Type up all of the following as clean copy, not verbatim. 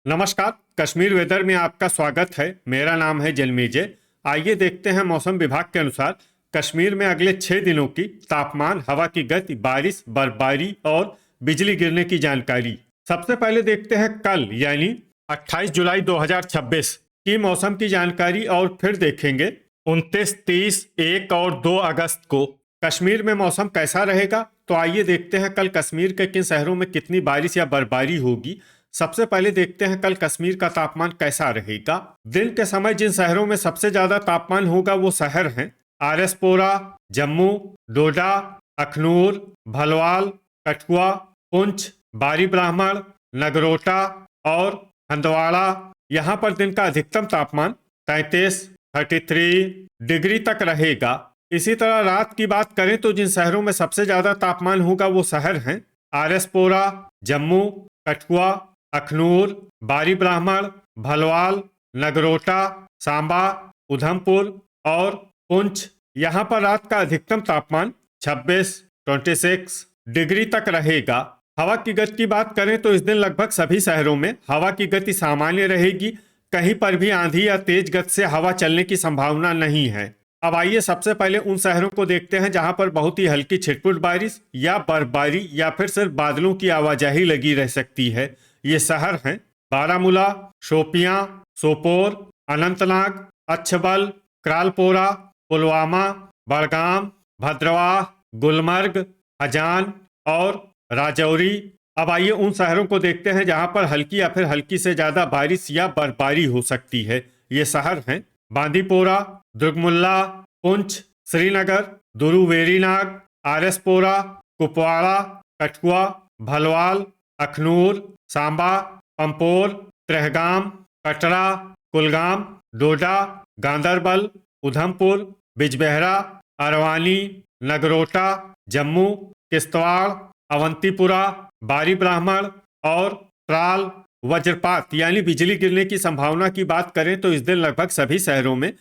नमस्कार। कश्मीर वेदर में आपका स्वागत है। मेरा नाम है जलमेजय। आइए देखते हैं मौसम विभाग के अनुसार कश्मीर में अगले 6 दिनों की तापमान, हवा की गति, बारिश, बर्फबारी और बिजली गिरने की जानकारी। सबसे पहले देखते हैं कल यानी 28 जुलाई 2026 की मौसम की जानकारी और फिर देखेंगे 29, 30, 1 और 2 अगस्त को कश्मीर में मौसम कैसा रहेगा। तो आइए देखते हैं कल कश्मीर के किन शहरों में कितनी बारिश या बर्फबारी होगी। सबसे पहले देखते हैं कल कश्मीर का तापमान कैसा रहेगा। दिन के समय जिन शहरों में सबसे ज्यादा तापमान होगा वो शहर हैं आरएसपोरा, जम्मू, डोडा, अखनूर, भलवाल, कठुआ, पुंछ, बारी ब्राह्मण, नगरोटा और हंदवाड़ा। यहाँ पर दिन का अधिकतम तापमान 33 डिग्री तक रहेगा। इसी तरह रात की बात करें तो जिन शहरों में सबसे ज्यादा तापमान होगा वो शहर हैं आरएसपोरा, जम्मू, कठुआ, अखनूर, बारी ब्राह्मण, भलवाल, नगरोटा, सांबा, उधमपुर और पुंछ। यहाँ पर रात का अधिकतम तापमान 26 डिग्री तक रहेगा। हवा की गति की बात करें तो इस दिन लगभग सभी शहरों में हवा की गति सामान्य रहेगी। कहीं पर भी आंधी या तेज गति से हवा चलने की संभावना नहीं है। अब आइए सबसे पहले उन शहरों को देखते हैं जहां पर बहुत ही हल्की छिटपुट बारिश या बर्फबारी या फिर सिर्फ बादलों की आवाजाही लगी रह सकती है। ये शहर हैं बारामूला, शोपियां, सोपोर, अनंतनाग, अच्छबल, क्रालपोरा, पुलवामा, बड़गाम, भद्रवाह, गुलमर्ग, हजान और राजौरी। अब आइए उन शहरों को देखते हैं जहां पर हल्की या फिर हल्की से ज्यादा बारिश या बर्फबारी हो सकती है। ये शहर हैं बांदीपोरा, दुर्गमुल्ला, पुंछ, श्रीनगर, दुरुवेरीनाग, आरएसपोरा, कुपवाड़ा, कठुआ, भलवाल, अखनूर, सांबा, पंपोर, त्रेहगाम, कटरा, कुलगाम, डोडा, गांदरबल, उधमपुर, बिजबेहरा, अरवानी, नगरोटा, जम्मू, किश्तवाड़, अवंतीपुरा, बारी ब्राह्मण और त्राल। वज्रपात यानी बिजली गिरने की संभावना की बात करें तो इस दिन लगभग सभी शहरों में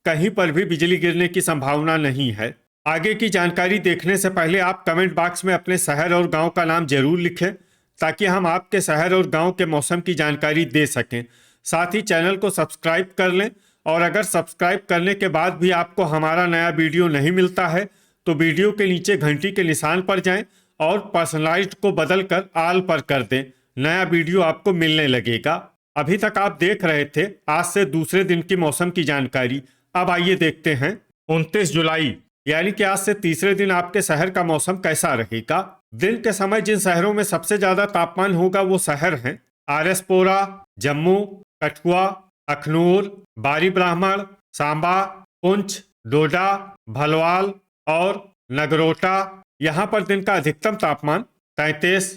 कहीं पर भी बिजली गिरने की संभावना नहीं है। आगे की जानकारी देखने से पहले आप कमेंट बॉक्स में अपने शहर और गांव का नाम जरूर लिखें ताकि हम आपके शहर और गांव के मौसम की जानकारी दे सकें। साथ ही चैनल को सब्सक्राइब कर लें और अगर सब्सक्राइब करने के बाद भी आपको हमारा नया वीडियो नहीं मिलता है तो वीडियो के नीचे घंटी के निशान पर जाएं और पर्सनलाइज्ड को बदलकर ऑल पर कर दें। नया वीडियो आपको मिलने लगेगा। अभी तक आप देख रहे थे आज से दूसरे दिन की मौसम की जानकारी। अब आइए देखते हैं 29 जुलाई यानी कि आज से तीसरे दिन आपके शहर का मौसम कैसा रहेगा। दिन के समय जिन शहरों में सबसे ज्यादा तापमान होगा वो शहर हैं आरएसपोरा, जम्मू, कठुआ, अखनूर, बारी ब्राह्मण, सांबा, पुंछ, डोडा, भलवाल और नगरोटा। यहाँ पर दिन का अधिकतम तापमान 33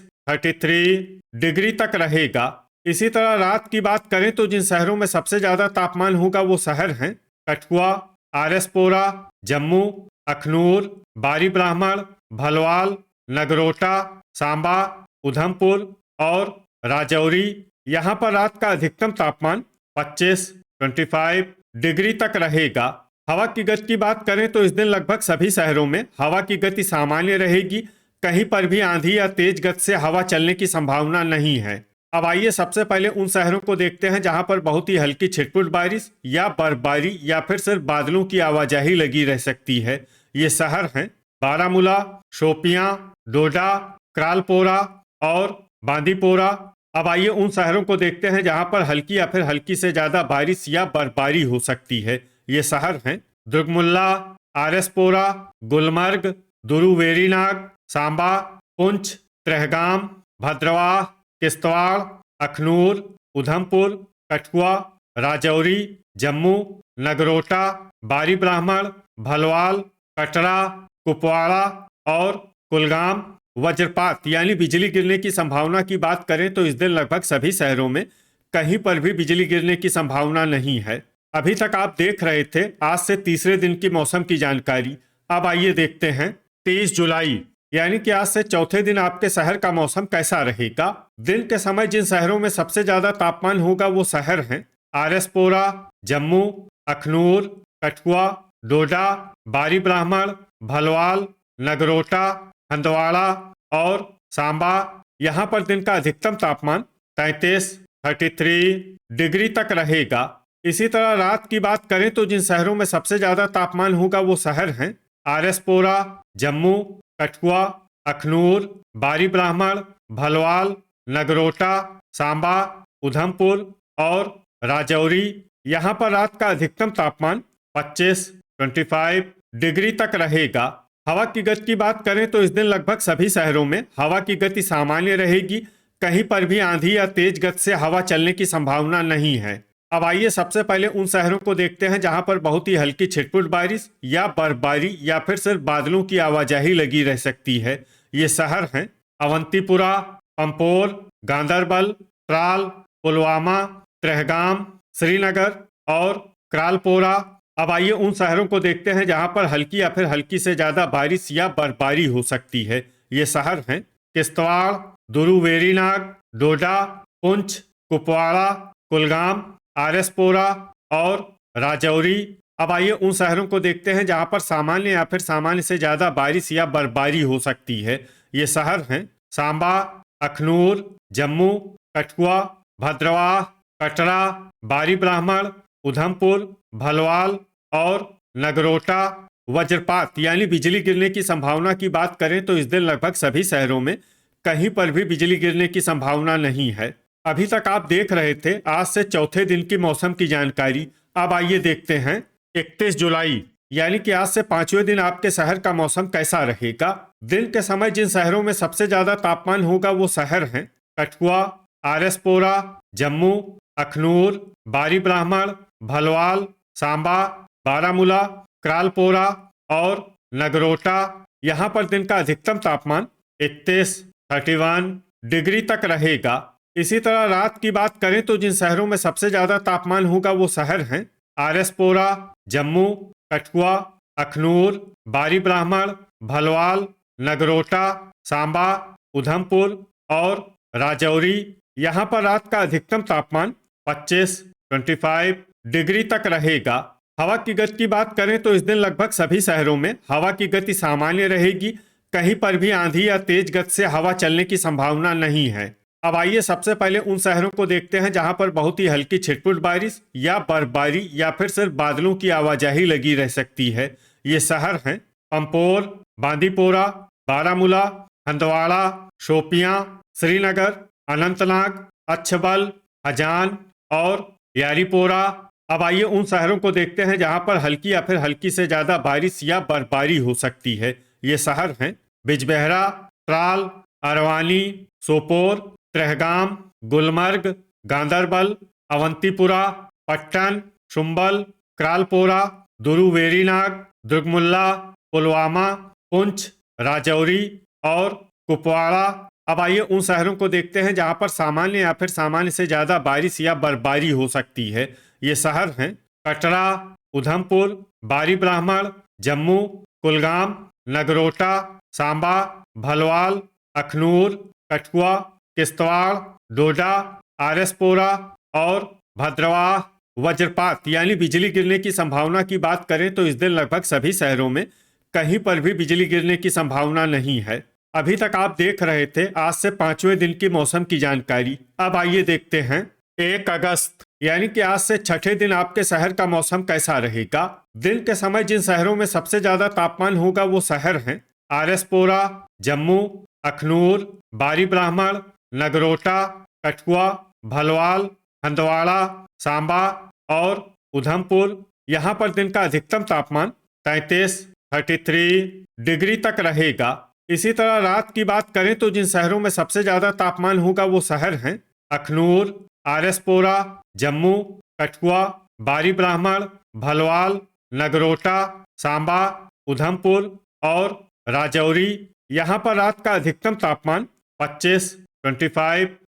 डिग्री तक रहेगा। इसी तरह रात की बात करें तो जिन शहरों में सबसे ज्यादा तापमान होगा वो शहर हैं कठुआ, आरएसपोरा, जम्मू, अखनूर, बारी ब्राह्मण, भलवाल, नगरोटा, सांबा, उधमपुर और राजौरी। यहाँ पर रात का अधिकतम तापमान 25 डिग्री तक रहेगा। हवा की गति की बात करें तो इस दिन लगभग सभी शहरों में हवा की गति सामान्य रहेगी। कहीं पर भी आंधी या तेज गति से हवा चलने की संभावना नहीं है। अब आइए सबसे पहले उन शहरों को देखते हैं जहां पर बहुत ही हल्की छिटपुट बारिश या बर्फबारी या फिर सिर्फ बादलों की आवाजाही लगी रह सकती है। ये शहर हैं बारामूला, शोपियां, डोडा, क्रालपोरा और बांदीपोरा। अब आइए उन शहरों को देखते हैं जहां पर हल्की या फिर हल्की से ज्यादा बारिश या बर्फबारी हो सकती है। ये शहर हैं दुर्गमुल्ला, आरएसपोरा, गुलमर्ग, दुरुवेरीनाग, सांबा, पुंछ, त्रेहगाम, भद्रवाह, किश्तवाड़, अखनूर, उधमपुर, कठुआ, राजौरी, जम्मू, नगरोटा, बारी ब्राह्मण, भलवाल, कटरा, कुपवाड़ा और कुलगाम। वज्रपात यानी बिजली गिरने की संभावना की बात करें तो इस दिन लगभग सभी शहरों में कहीं पर भी बिजली गिरने की संभावना नहीं है। अभी तक आप देख रहे थे आज से तीसरे दिन की मौसम की जानकारी। अब आइए देखते हैं 23 जुलाई यानी कि आज से चौथे दिन आपके शहर का मौसम कैसा रहेगा। दिन के समय जिन शहरों में सबसे ज्यादा तापमान होगा वो शहर हैं आरएसपोरा, जम्मू, अखनूर, कठुआ, डोडा, बारी ब्राह्मण, भलवाल, नगरोटा, हंदवाड़ा और सांबा। यहाँ पर दिन का अधिकतम तापमान 33 33 डिग्री तक रहेगा। इसी तरह रात की बात करें तो जिन शहरों में सबसे ज्यादा तापमान होगा वो शहर हैं आरएसपोरा, जम्मू, कठुआ, अखनूर, बारी ब्राह्मण, भलवाल, नगरोटा, सांबा, उधमपुर और राजौरी। यहाँ पर रात का अधिकतम तापमान 25 डिग्री तक रहेगा। हवा की गति की बात करें तो इस दिन लगभग सभी शहरों में हवा की गति सामान्य रहेगी। कहीं पर भी आंधी या तेज गति से हवा चलने की संभावना नहीं है। अब आइए सबसे पहले उन शहरों को देखते हैं जहां पर बहुत ही हल्की छिटपुट बारिश या बर्फबारी या फिर सिर्फ बादलों की आवाजाही लगी रह सकती है। ये शहर हैं अवंतीपुरा, पंपोर, गांदरबल, त्राल, पुलवामा, त्रेहगाम, श्रीनगर और क्रालपोरा। अब आइए उन शहरों को देखते हैं जहां पर हल्की या फिर हल्की से ज्यादा बारिश या बर्फबारी हो सकती है। ये शहर हैं किश्तवाड़, दुरुवेरीनाग, डोडा, पुंछ, कुपवाड़ा, कुलगाम, आरएसपोरा और राजौरी। अब आइए उन शहरों को देखते हैं जहां पर सामान्य या फिर सामान्य से ज्यादा बारिश या बर्फबारी हो सकती है। ये शहर हैं सांबा, अखनूर, जम्मू, कठुआ, भद्रवाह, कटरा, बारी ब्राह्मण, उधमपुर, भलवाल और नगरोटा। वज्रपात यानी बिजली गिरने की संभावना की बात करें तो इस दिन लगभग सभी शहरों में कहीं पर भी बिजली गिरने की संभावना नहीं है। अभी तक आप देख रहे थे आज से चौथे दिन की मौसम की जानकारी। अब आइए देखते हैं 31 जुलाई यानी कि आज से पांचवें दिन आपके शहर का मौसम कैसा रहेगा। दिन के समय जिन शहरों में सबसे ज्यादा तापमान होगा वो शहर हैं कठुआ, आरएसपोरा, जम्मू, अखनूर, बारी ब्राह्मण, भलवाल, सांबा, बारामूला, क्रालपोरा और नगरोटा। यहाँ पर दिन का अधिकतम तापमान 31 डिग्री तक रहेगा। इसी तरह रात की बात करें तो जिन शहरों में सबसे ज्यादा तापमान होगा वो शहर हैं आरएसपोरा, जम्मू, कठुआ, अखनूर, बारी ब्राह्मण, भलवाल, नगरोटा, सांबा, उधमपुर और राजौरी। यहाँ पर रात का अधिकतम तापमान 25 डिग्री तक रहेगा। हवा की गति की बात करें तो इस दिन लगभग सभी शहरों में हवा की गति सामान्य रहेगी। कहीं पर भी आंधी या तेज गति से हवा चलने की संभावना नहीं है। अब आइए सबसे पहले उन शहरों को देखते हैं जहां पर बहुत ही हल्की छिटपुट बारिश या बर्फबारी या फिर सिर्फ बादलों की आवाजाही लगी रह सकती है। ये शहर हैं पंपोर, बांदीपोरा, बारामूला, हंदवाड़ा, शोपियां, श्रीनगर, अनंतनाग, अच्छबल, हजान और यारीपोरा। अब आइए उन शहरों को देखते हैं जहां पर हल्की या फिर हल्की से ज्यादा बारिश या बर्फबारी हो सकती है। ये शहर हैं बिजबेहरा, त्राल, अरवानी, सोपोर, त्रेहगाम, गुलमर्ग, गांदरबल, अवंतीपुरा, पट्टन, शुम्बल, क्रालपोरा, दुरुवेरीनाग, दुर्गमुल्ला, पुलवामा, पुंछ, राजौरी और कुपवाड़ा। अब आइए उन शहरों को देखते हैं जहां पर सामान्य या फिर सामान्य से ज्यादा बारिश या बर्फबारी हो सकती है। ये शहर हैं कटरा, उधमपुर, बारी ब्राह्मण, जम्मू, कुलगाम, नगरोटा, सांबा, भलवाल, अखनूर, कठुआ, किश्तवाड़, डोडा, आरएसपोरा और भद्रवाह। वज्रपात यानी बिजली गिरने की संभावना की बात करें तो इस दिन लगभग सभी शहरों में कहीं पर भी बिजली गिरने की संभावना नहीं है। अभी तक आप देख रहे थे आज से पांचवें दिन की मौसम की जानकारी। अब आइए देखते हैं 1 अगस्त यानी कि आज से छठे दिन आपके शहर का मौसम कैसा रहेगा। दिन के समय जिन शहरों में सबसे ज्यादा तापमान होगा वो शहर हैं आरएसपोरा, जम्मू, अखनूर, बारी ब्राह्मण, नगरोटा, कठुआ, भलवाल, हंदवाड़ा, सांबा और उधमपुर। यहाँ पर दिन का अधिकतम तापमान 33 डिग्री तक रहेगा। इसी तरह रात की बात करें तो जिन शहरों में सबसे ज्यादा तापमान होगा वो शहर हैं अखनूर, आरएसपोरा, जम्मू, कठुआ, बारी ब्राह्मण, भलवाल, नगरोटा, सांबा, उधमपुर और राजौरी। यहाँ पर रात का अधिकतम तापमान 25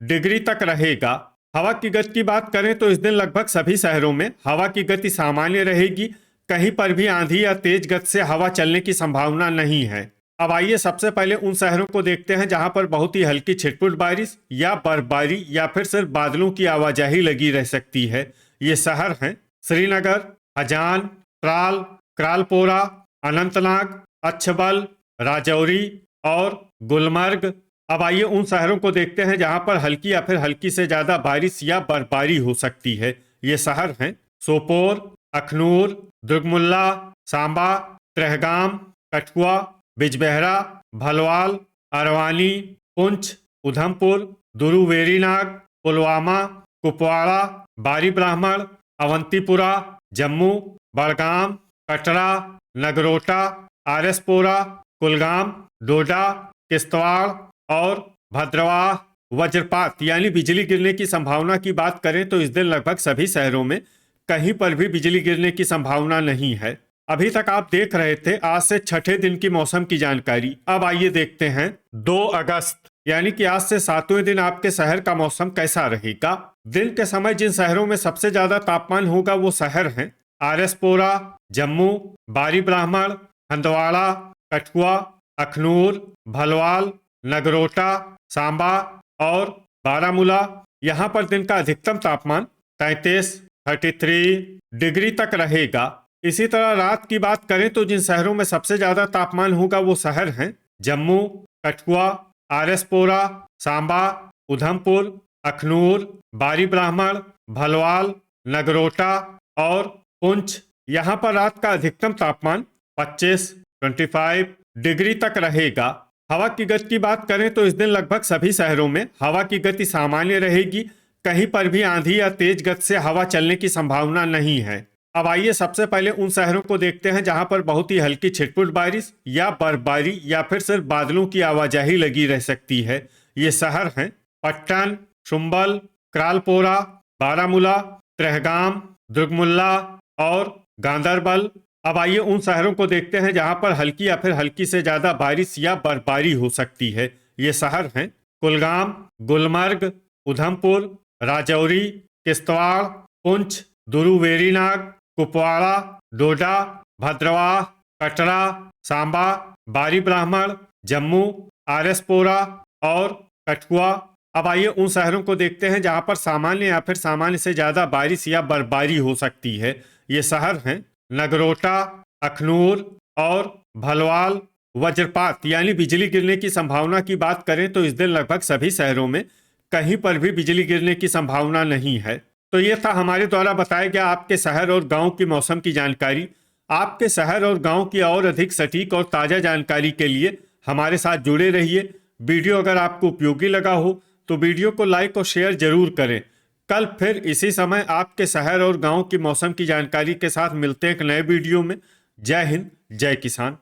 डिग्री तक रहेगा। हवा की गति की बात करें तो इस दिन लगभग सभी शहरों में हवा की गति सामान्य रहेगी। कहीं पर भी आंधी या तेज गति से हवा चलने की संभावना नहीं है। अब आइए सबसे पहले उन शहरों को देखते हैं जहां पर बहुत ही हल्की छिटपुट बारिश या बर्फबारी या फिर सिर्फ बादलों की आवाजाही लगी रह सकती है। ये शहर हैं श्रीनगर, हजान, त्राल, क्रालपोरा, अनंतनाग, अच्छबल, राजौरी और गुलमर्ग। अब आइए उन शहरों को देखते हैं जहां पर हल्की या फिर हल्की से ज्यादा बारिश या बर्फबारी हो सकती है। ये शहर हैं सोपोर, अखनूर, दुर्गमुल्ला, सांबा, त्रेहगाम, कठुआ, बिजबेहरा, भलवाल, अरवानी, पुंछ, उधमपुर, दुरुवेरीनाग, पुलवामा, कुपवाड़ा, बारी ब्राह्मण, अवंतीपुरा, जम्मू, बड़गाम, कटरा, नगरोटा, आरएसपोरा, कुलगाम, डोडा, किश्तवाड़ और भद्रवाह। वज्रपात यानी बिजली गिरने की संभावना की बात करें तो इस दिन लगभग सभी शहरों में कहीं पर भी बिजली गिरने की संभावना नहीं है। अभी तक आप देख रहे थे आज से छठे दिन की मौसम की जानकारी। अब आइए देखते हैं 2 अगस्त यानी कि आज से 7वें दिन आपके शहर का मौसम कैसा रहेगा। दिन के समय जिन शहरों में सबसे ज्यादा तापमान होगा वो शहर हैं आरएसपोरा, जम्मू, बारी ब्राह्मण, हंदवाड़ा, कठुआ, अखनूर, भलवाल, नगरोटा, सांबा और बारामूला। यहाँ पर दिन का अधिकतम तापमान 33 डिग्री तक रहेगा। इसी तरह रात की बात करें तो जिन शहरों में सबसे ज्यादा तापमान होगा वो शहर हैं जम्मू, कठुआ, आरएसपोरा, सांबा, उधमपुर, अखनूर, बारी ब्राह्मण, भलवाल, नगरोटा और पुंछ। यहाँ पर रात का अधिकतम तापमान 25 डिग्री तक रहेगा। हवा की गति की बात करें तो इस दिन लगभग सभी शहरों में हवा की गति सामान्य रहेगी। कहीं पर भी आंधी या तेज गति से हवा चलने की संभावना नहीं है। अब आइए सबसे पहले उन शहरों को देखते हैं जहां पर बहुत ही हल्की छिटपुट बारिश या बर्फबारी या फिर सिर्फ बादलों की आवाजाही लगी रह सकती है। ये शहर हैं पट्टन, शुम्बल, क्रालपोरा, बारामूला, त्रेहगाम, दुर्गमुल्ला और गांदरबल। अब आइए उन शहरों को देखते हैं जहां पर हल्की या फिर हल्की से ज्यादा बारिश या बर्फबारी हो सकती है। ये शहर हैं कुलगाम, गुलमर्ग, उधमपुर, राजौरी, किश्तवाड़, पुंछ, दुरुवेरीनाग, कुपवाड़ा, डोडा, भद्रवाह, कटरा, सांबा, बारी ब्राह्मण, जम्मू, आरएसपोरा और कठुआ। अब आइए उन शहरों को देखते हैं जहां पर सामान्य या फिर सामान्य से ज्यादा बारिश या बर्फबारी हो सकती है। ये शहर हैं नगरोटा, अखनूर और भलवाल। वज्रपात यानी बिजली गिरने की संभावना की बात करें तो इस दिन लगभग सभी शहरों में कहीं पर भी बिजली गिरने की संभावना नहीं है। तो ये था हमारे द्वारा बताया गया आपके शहर और गांव की मौसम की जानकारी। आपके शहर और गांव की और अधिक सटीक और ताज़ा जानकारी के लिए हमारे साथ जुड़े रहिए। वीडियो अगर आपको उपयोगी लगा हो तो वीडियो को लाइक और शेयर जरूर करें। कल फिर इसी समय आपके शहर और गांव की मौसम की जानकारी के साथ मिलते हैं एक नए वीडियो में। जय हिंद, जय किसान।